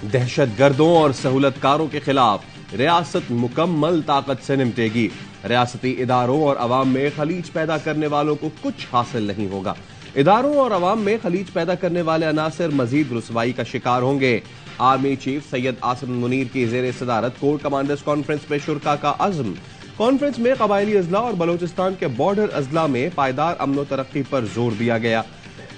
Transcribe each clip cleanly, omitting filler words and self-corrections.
दहशत गर्दों और सहूलतकारों के खिलाफ रियासत मुकम्मल ताकत से निपटेगी। रियासती इदारों और अवाम में खलीज पैदा करने वालों को कुछ हासिल नहीं होगा। इदारों और अवाम में खलीज पैदा करने वाले अनासर मजीद रुसवाई का शिकार होंगे। आर्मी चीफ सैयद आसिम मुनीर की जेर सदारत कोर कमांडर्स कॉन्फ्रेंस में शुरका का अज़्म। कॉन्फ्रेंस में कबायली अजला और बलोचिस्तान के बॉर्डर अजला में पायदार अमन व तरक्की पर जोर दिया गया।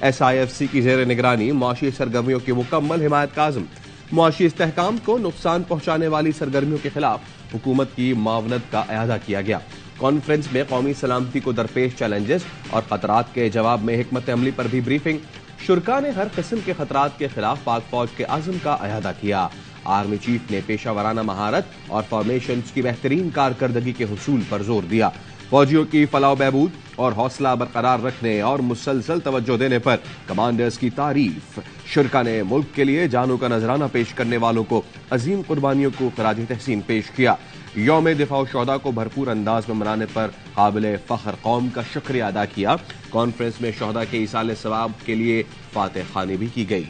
SIFC की जेर निगरानी मुआशी सरगर्मियों की मुकम्मल हिमायत का अज़्म। मुआशी इस्तेहकाम को नुकसान पहुंचाने वाली सरगर्मियों के खिलाफ हुकूमत की मावनत का अयादा किया गया। कॉन्फ्रेंस में कौमी सलामती को दरपेश चैलेंजेस और खतरात के जवाब में हिकमत अमली पर भी ब्रीफिंग। शुरका ने हर किस्म के खतरात के खिलाफ पाक फौज के अज़्म का अयादा किया। आर्मी चीफ ने पेशा महारत और फॉर्मेशन की बेहतरीन कारकर्दगी के हुसूल पर जोर दिया। फौजियों की फलाह बहबूद और हौसला बरकरार रखने और मुसलसल तवज्जो देने पर कमांडर्स की तारीफ। शुरका ने मुल्क के लिए जानों का नजराना पेश करने वालों को अजीम कुर्बानियों को खराज तहसीन पेश किया। यौम दिफा शुहदा को भरपूर अंदाज में मनाने पर काबिल फख्र कौम का शुक्रिया अदा किया। कॉन्फ्रेंस में शुहदा के इसाले सवाब के लिए फातह खानी भी की गई।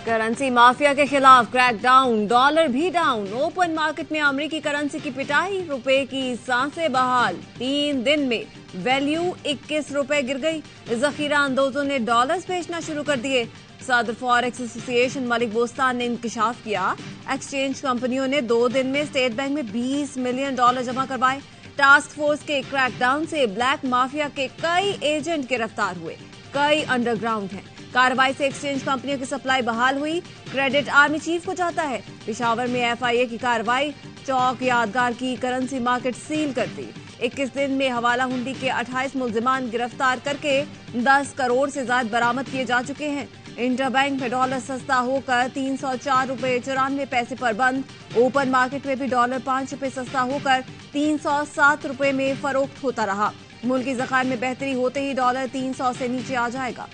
करेंसी माफिया के खिलाफ क्रैकडाउन, डॉलर भी डाउन। ओपन मार्केट में अमेरिकी करेंसी की पिटाई, रुपए की सांसें बहाल। 3 दिन में वैल्यू 21 रुपए गिर गई। जखीरा अंदोजों ने डॉलर्स भेजना शुरू कर दिए। सदर फॉरेक्स एसोसिएशन मलिक बोस्तान ने इंकशाफ किया, एक्सचेंज कंपनियों ने 2 दिन में स्टेट बैंक में $20 मिलियन जमा करवाए। टास्क फोर्स के क्रैकडाउन से ब्लैक माफिया के कई एजेंट गिरफ्तार हुए, कई अंडरग्राउंड हैं। कार्रवाई से एक्सचेंज कंपनियों की सप्लाई बहाल हुई। क्रेडिट आर्मी चीफ को जाता है। पेशावर में FIA की कार्रवाई, चौक यादगार की करेंसी मार्केट सील कर दी। 21 दिन में हवाला हुंडी के 28 मुल्जिमान गिरफ्तार करके 10 करोड़ से ज्यादा बरामद किए जा चुके हैं। इंटरबैंक में डॉलर सस्ता होकर 304 रुपए 94 पैसे पर बंद। ओपन मार्केट में भी डॉलर 5 रुपए सस्ता होकर 307 रुपए में फरोख्त होता रहा। मुल्की ज़खायर में बेहतरी होते ही डॉलर 300 से नीचे आ जाएगा।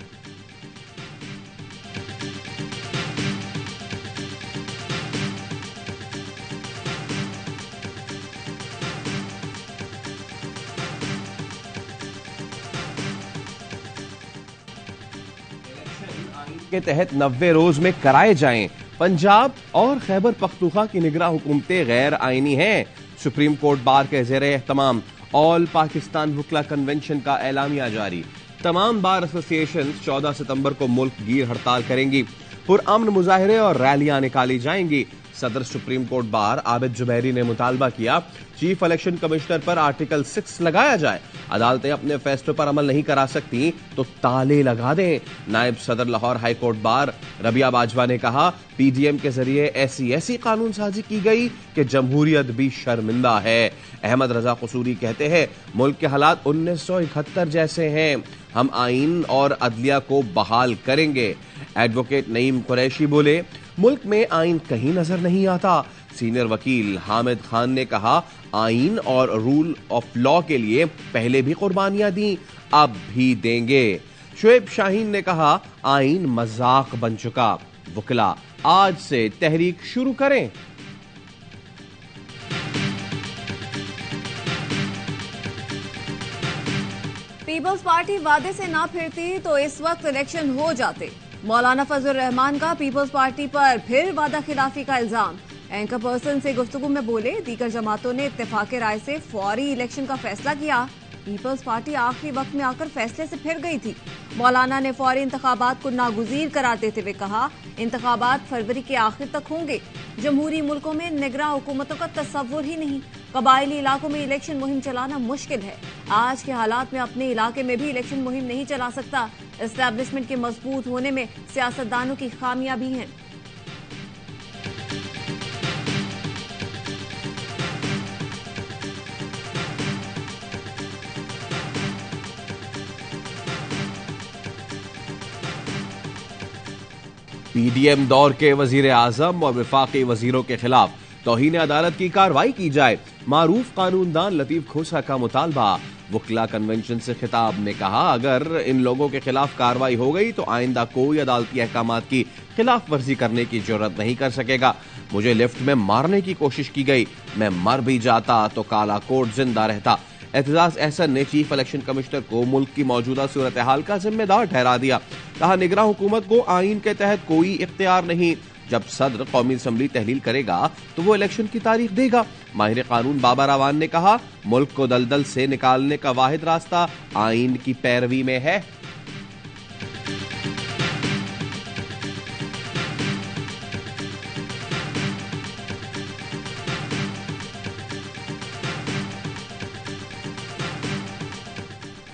के तहत 90 रोज में कराए जाएं। पंजाब और खैबर पख्तूनख्वा की निगरां हुकूमतें गैर आईनी हैं। सुप्रीम कोर्ट बार के ज़ेरे एहतमाम ऑल पाकिस्तान वुकला कन्वेंशन का एलामिया जारी। तमाम बार एसोसिएशन 14 सितंबर को मुल्क गीर हड़ताल करेंगी। पुरअमन मुजाहिरे और रैलियां निकाली जाएंगी। सदर supreme court bar Abid Zubairi ने मुतालबा किया, चीफ इलेक्शन कमिश्नर पर आर्टिकल 6 लगाया जाए। अदालतें अपने फैसलों पर अमल नहीं करा सकती तो ताले लगा दें। नायब सदर Lahore high court bar Rabia Bajwa ने कहा, PDM के जरिए ऐसी कानून साजी की गई कि जमहूरियत भी शर्मिंदा है। अहमद रजा कसूरी कहते हैं, मुल्क के हालात 1971 जैसे हैं, हम आईन और अदलिया को बहाल करेंगे। एडवोकेट नईम कुरैशी बोले, मुल्क में आईन कहीं नजर नहीं आता। सीनियर वकील हामिद खान ने कहा, आईन और रूल ऑफ लॉ के लिए पहले भी कुर्बानियां दी, अब भी देंगे। शुएब शाहीन ने कहा, आईन मजाक बन चुका। वकीला आज से तहरीक शुरू करें। पीपल्स पार्टी वादे से ना फिरती तो इस वक्त इलेक्शन हो जाते। मौलाना फजल रहमान का पीपल्स पार्टी पर फिर वादा खिलाफी का इल्जाम। एंकर पर्सन से गुफ्तगू में बोले, दीगर जमातों ने इत्तेफाक राय से फौरी इलेक्शन का फैसला किया। पीपल्स पार्टी आखिरी वक्त में आकर फैसले से फिर गई थी। मौलाना ने फौरी इंतखाबात को नागुज़ीर करार देते हुए कहा, इंतखाबात फरवरी के आखिर तक होंगे। जमहूरी मुल्कों में निगरां हुकूमतों का तस्वुर ही नहीं। कबायली इलाकों में इलेक्शन मुहिम चलाना मुश्किल है। आज के हालात में अपने इलाके में भी इलेक्शन मुहिम नहीं चला सकता। एस्टैब्लिशमेंट के मजबूत होने में सियासतदानों की खामियां भी हैं। PDM दौर के वजीर आजम और वफाकी वजीरों के खिलाफ तौहीन अदालत की कार्रवाई की जाए। मारूफ कानूनदान लतीफ खोसा का मुतालबा। वकीला कन्वेंशन से खिताब में कहा, अगर इन लोगों के खिलाफ कार्रवाई हो गई तो आइंदा कोई अदालती अहकामात की खिलाफ वर्जी करने की जरूरत नहीं कर सकेगा। मुझे लिफ्ट में मारने की कोशिश की गई, मैं मर भी जाता तो काला कोट जिंदा रहता। एतजाज अहसन ने चीफ इलेक्शन कमिश्नर को मुल्क की मौजूदा सूरत हाल का जिम्मेदार ठहरा दिया। कहा, निगरान हुकूमत को आईन के तहत कोई इख्तियार नहीं। जब सदर कौमी असम्बली तहलील करेगा तो वो इलेक्शन की तारीख देगा। माहिर कानून बाबा रावान ने कहा, मुल्क को दलदल से निकालने का वाहिद रास्ता आईन की पैरवी में है।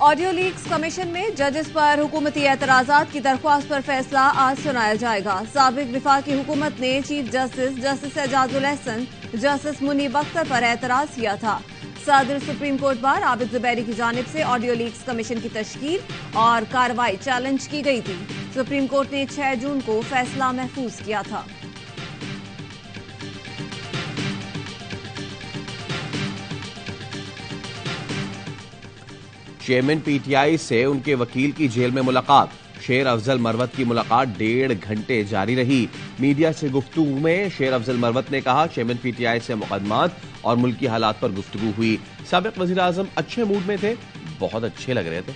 ऑडियो लीक्स कमीशन में जजेस पर हुकूमती एतराजात की दरख्वास्त पर फैसला आज सुनाया जाएगा। साबिक वफाकी हुकूमत ने chief justice Ijazul Ahsan, justice Munib Akhtar पर एतराज किया था। सदर supreme court bar Abid Zubairi की जानिब से ऑडियो लीक्स कमीशन की तश्कील और कार्रवाई चैलेंज की गई थी। सुप्रीम कोर्ट ने 6 जून को फैसला महफूज किया था। चेयरमैन पीटीआई से उनके वकील की जेल में मुलाकात। शेर अफजल मरवत की मुलाकात 1.5 घंटे जारी रही। मीडिया से गुफ्तगू में शेर अफजल मरवत ने कहा, चेयरमैन पीटीआई से मुकदमात और मुल्की हालात पर गुफ्तगू हुई। साबिक वजीर आजम अच्छे मूड में थे, बहुत अच्छे लग रहे थे।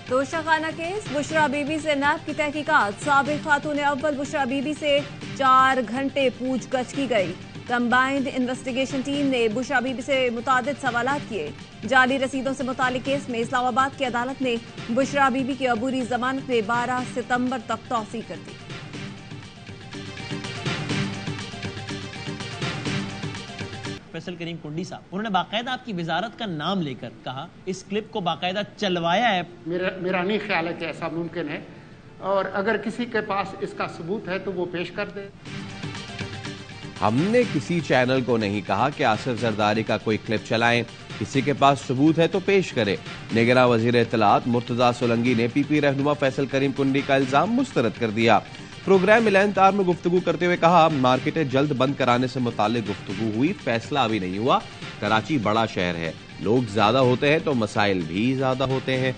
तोशाखाना केस, बुशरा बीबी से नैब की तहकीकात। साबिक खातून अव्वल बुशरा बीबी से 4 घंटे पूछगछ की गई। कंबाइंड इन्वेस्टिगेशन टीम ने बुशरा बीबी से मुतादिद सवालात किए। जाली रसीदों से मुतालिक केस में इस्लामाबाद की अदालत ने बुशरा बीबी की अबूरी जमानत में 12 सितंबर तक तौसीह कर दी। फैसल करीम कुंडी साहब, उन्होंने बाकायदा आपकी वजारत का नाम लेकर कहा, इस क्लिप को बाकायदा चलवाया है। मेरा नहीं ख्याल है कि ऐसा मुमकिन है, और अगर किसी के पास इसका सबूत है तो वो पेश कर दे। हमने किसी चैनल को नहीं कहा कि आसिफ जरदारी का कोई क्लिप चलाएं। किसी के पास सबूत है तो पेश करे। निगरान वजीर इत्तलात मुर्तजा सोलंकी ने पीपी रहनुमा फैसल करीम कुंडी का इल्जाम मुस्तरद कर दिया। प्रोग्राम मिलान तार में गुफ्तगू करते हुए कहा, मार्केटें जल्द बंद कराने से मुताल्लिक गुफ्तगू हुई, फैसला अभी नहीं हुआ। कराची बड़ा शहर है, लोग ज्यादा होते हैं तो मसाइल भी ज्यादा होते हैं।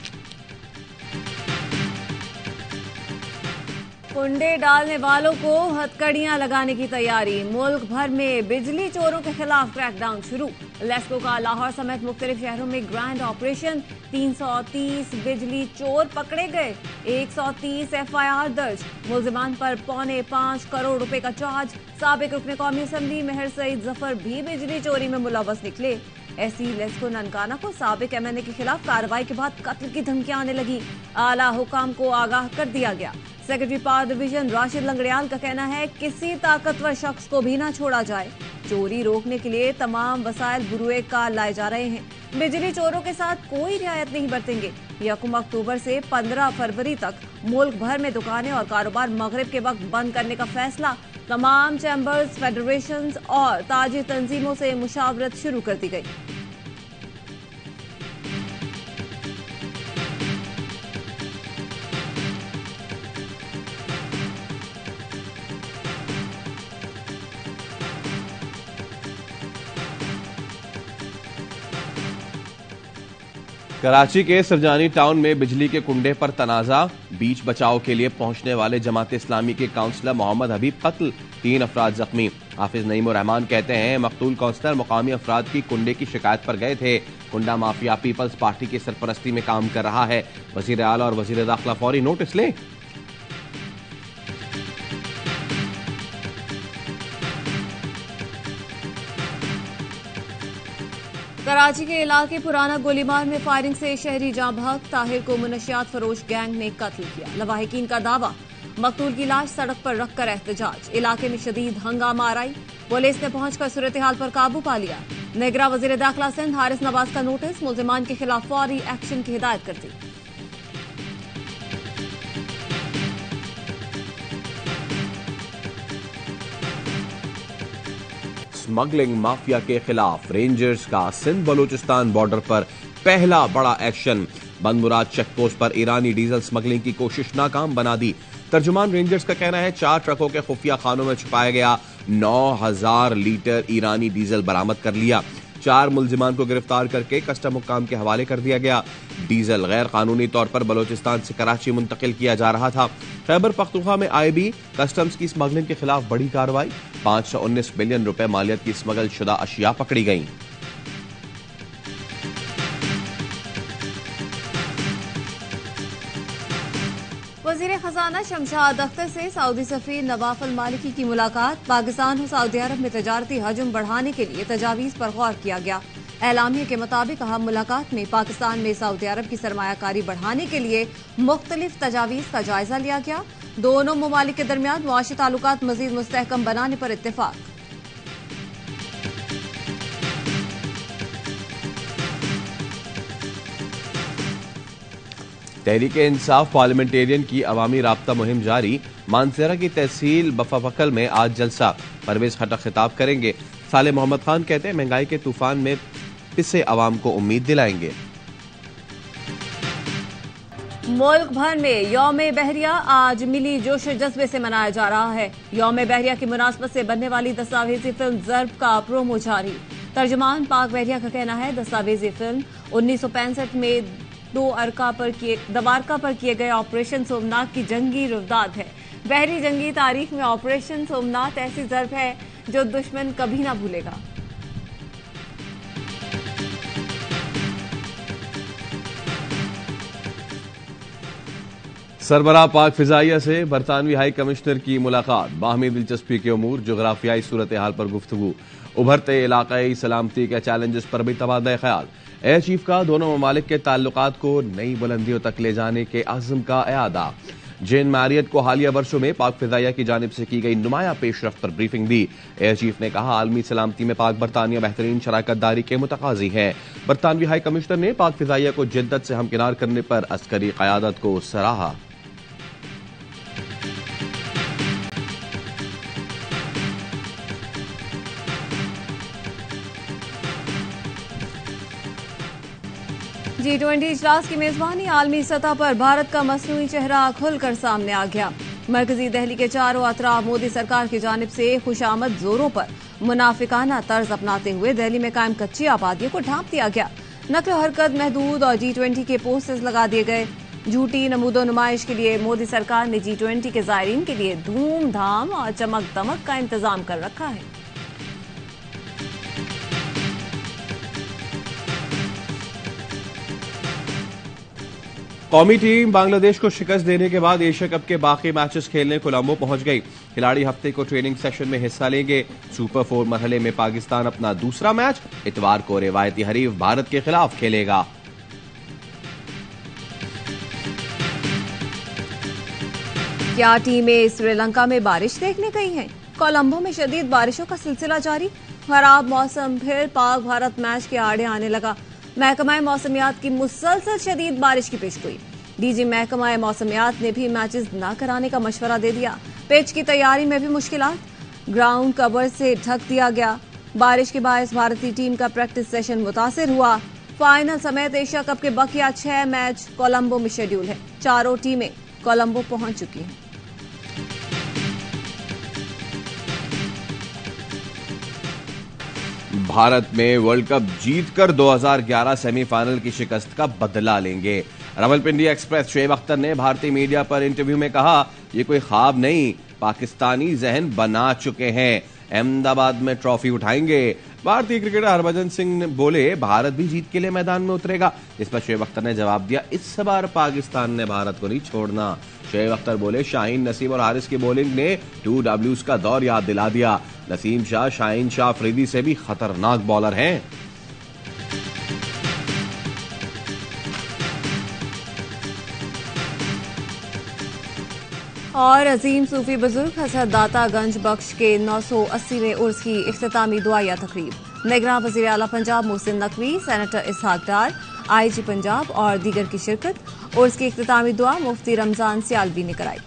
कुंडे डालने वालों को हथकड़ियां लगाने की तैयारी। मुल्क भर में बिजली चोरों के खिलाफ क्रैकडाउन शुरू। लेस्को का लाहौर समेत मुख्तलिफ शहरों में ग्रैंड ऑपरेशन। 330 बिजली चोर पकड़े गए, 130 FIR दर्ज। मुलजिमान पर 4.25 करोड़ रुपए का चार्ज। साबिक रुकने कौमी असम्बली मेहर सईद जफर भी बिजली चोरी में मुलव्वस निकले। ऐसी लेस्को ननकाना को साबिक MNA के खिलाफ कार्रवाई के बाद कत्ल की धमकियां आने लगी। आला हुकाम को आगाह कर दिया गया। Secretary power division Rashid Langrial का कहना है, किसी ताकतवर शख्स को भी ना छोड़ा जाए। चोरी रोकने के लिए तमाम वसाइल बुरुए कार लाए जा रहे हैं। बिजली चोरों के साथ कोई रियायत नहीं बरतेंगे। 1 अक्टूबर से 15 फरवरी तक मुल्क भर में दुकानें और कारोबार मगरिब के वक्त बंद करने का फैसला। तमाम चैम्बर्स, फेडरेशंस और ताजी तंजीमों से मुशावरत शुरू कर दी गई। कराची के सरजानी टाउन में बिजली के कुंडे पर तनाजा। बीच बचाव के लिए पहुंचने वाले जमात इस्लामी के काउंसलर मोहम्मद हबीब कत्ल, 3 अफराद जख्मी। हाफिज नईमुर रहमान कहते हैं, मकतूल काउंसलर मुकामी अफराद की कुंडे की शिकायत पर गए थे। कुंडा माफिया पीपल्स पार्टी की सरपरस्ती में काम कर रहा है। वजीर आला और वजीर दाखिला फौरी नोटिस ले। कराची के इलाके पुराना गोलीमार में फायरिंग से शहरी जाँ बहक। ताहिर को मुनशियात फरोश गैंग ने कत्ल किया। लवाहिकीन का दावा, मकतूल की लाश सड़क पर रखकर एहतजाज। इलाके में शदीद हंगामा आराई। पुलिस ने पहुंचकर सूरत हाल पर काबू पा लिया। निगरान वजीर दाखिला सिंध हारिस नवाज का नोटिस, मुलजिमान के खिलाफ फौरी एक्शन की हिदायत कर दी। स्मगलिंग माफिया के खिलाफ रेंजर्स का सिंध बलूचिस्तान बॉर्डर पर पहला बड़ा एक्शन। बंदमुराद चेकपोस्ट पर ईरानी डीजल स्मगलिंग की कोशिश नाकाम बना दी। तर्जुमान रेंजर्स का कहना है, 4 ट्रकों के खुफिया खानों में छुपाया गया 9,000 लीटर ईरानी डीजल बरामद कर लिया। 4 मुलजिमान को गिरफ्तार करके कस्टम हुक्काम के हवाले कर दिया गया। डीजल गैर कानूनी तौर पर बलोचिस्तान से कराची मुंतकिल किया जा रहा था। खैबर पख्तूनख्वा में आईबी कस्टम्स की स्मगलिंग के खिलाफ बड़ी कार्रवाई। 519 बिलियन रुपए मालियत की स्मगल शुदा अशिया पकड़ी गई। वज़ीर खजाना शमशाद अख्तर से सऊदी सफीर नवाफ अल मालिकी की मुलाकात। पाकिस्तान और सऊदी अरब में तजारती हजम बढ़ाने के लिए तजावीज पर गौर किया गया। एलामिया के मुताबिक अहम मुलाकात में पाकिस्तान में सऊदी अरब की सरमायाकारी बढ़ाने के लिए मुख्तलिफ तजावीज का जायजा लिया गया। दोनों ममालिक के दरमियान मुआशी ताल्लुकात मजीद मुस्तहकम बनाने पर इत्तेफाक। तहरीक-ए-इंसाफ पार्लियामेंटेरियन की अवामी राब्ता मुहिम जारी। मानसेरा की तहसील बफाफकल में आज जलसा। परवेज खटक खिताब करेंगे। साले मोहम्मद खान कहते हैं महंगाई के तूफान में पिसे अवाम को उम्मीद दिलाएंगे। मुल्क भर में यौम बहरिया आज मिली जोश जज्बे से मनाया जा रहा है। यौम बहरिया की मुनासबत से बनने वाली दस्तावेजी फिल्म ज़र्ब का प्रोमो जारी। तर्जुमान पाक बहरिया का कहना है दस्तावेजी फिल्म 1965 में द्वारका पर किए गए ऑपरेशन सोमनाथ की जंगी रुवदाद है। बहरी जंगी तारीख में ऑपरेशन सोमनाथ ऐसी ज़र्ब है जो दुश्मन कभी ना भूलेगा। सरबराह पाक फिजाइया से बरतानवी हाई कमिश्नर की मुलाकात। बाहमी दिलचस्पी के उमूर, जोग्राफियाई सूरत हाल पर गुफ्तगू। उभरते इलाकाई सलामती के चैलेंजेस पर भी तबादला ख्याल। एयर चीफ का दोनों ममालिक के ताल्लुकात को नई बुलंदियों तक ले जाने के आज़म का इरादा। जेन मैरियट को हालिया वर्षों में पाक फिजाइया की जानिब से की गई नुमाया पेशरफ्त पर ब्रीफिंग दी। एयर चीफ ने कहा आलमी सलामती में पाक बरतानिया बेहतरीन शराकत दारी के मुतकाजी है। बरतानवी हाई कमिश्नर ने पाक फिजाइया को जिद्दत से हमकिनार करने पर अस्करी क़यादत को सराहा। G20 इजलास की मेजबानी। आलमी सतह पर भारत का मसनूई चेहरा खुलकर सामने आ गया। मरकजी दिल्ली के चारों अतराफ मोदी सरकार की जानिब से खुशामद जोरों पर मुनाफिकाना तर्ज अपनाते हुए दिल्ली में कायम कच्ची आबादियों को ढांप दिया गया। नकल हरकत महदूद और G20 के पोस्टर्स लगा दिए गए। झूठी नमूदो नुमाइश के लिए मोदी सरकार ने G20 के जायरीन के लिए धूमधाम और चमक दमक का इंतजाम कर रखा है। कौमी टीम बांग्लादेश को शिकस्त देने के बाद एशिया कप के बाकी मैचेस खेलने कोलंबो पहुंच गई। खिलाड़ी हफ्ते को ट्रेनिंग सेशन में हिस्सा लेंगे। सुपर 4 मरहले में पाकिस्तान अपना दूसरा मैच इतवार को रिवायती हरीफ भारत के खिलाफ खेलेगा। क्या टीमें श्रीलंका में बारिश देखने गई हैं? कोलंबो में शदीद बारिशों का सिलसिला जारी। खराब मौसम फिर पाक भारत मैच के आड़े आने लगा। महकमा मौसमियात की मुसलसल शदीद बारिश की पेशगोई। डीजी महकमा मौसमियात ने भी मैचेस न कराने का मशवरा दे दिया। पिच की तैयारी में भी मुश्किलात। ग्राउंड कवर से ढक दिया गया। बारिश के बायस भारतीय टीम का प्रैक्टिस सेशन मुतासिर हुआ। फाइनल समेत एशिया कप के बकिया 6 मैच कोलंबो में शेड्यूल है। चारों टीमें कोलंबो पहुंच चुकी हैं। भारत में वर्ल्ड कप जीतकर 2011 सेमीफाइनल की शिकस्त का बदला लेंगे। रावलपिंडी एक्सप्रेस शोएब अख्तर ने भारतीय मीडिया पर इंटरव्यू में कहा यह कोई ख्वाब नहीं, पाकिस्तानी जहन बना चुके हैं, अहमदाबाद में ट्रॉफी उठाएंगे। भारतीय क्रिकेटर हरभजन सिंह बोले भारत भी जीत के लिए मैदान में उतरेगा। इस पर शोएब अख्तर ने जवाब दिया इस बार पाकिस्तान ने भारत को नहीं छोड़ना। शोएब अख्तर बोले शाहीन, नसीम और हारिस की बॉलिंग ने 2 Ws का दौर याद दिला दिया। नसीम शाह, शाहीन शाह अफरीदी से भी खतरनाक बॉलर हैं। और अजीम सूफी बुजुर्ग हजरत दातागंज बख्श के 980वें उर्स की इख्तितामी दुआया तकरीब। निगरान वज़ीर आला पंजाब मोहसिन नकवी, सेनेटर इसहाक डार, IG पंजाब और दीगर की शिरकत। उर्स की इख्तितामी दुआ मुफ्ती रमजान सियालवी ने कराई।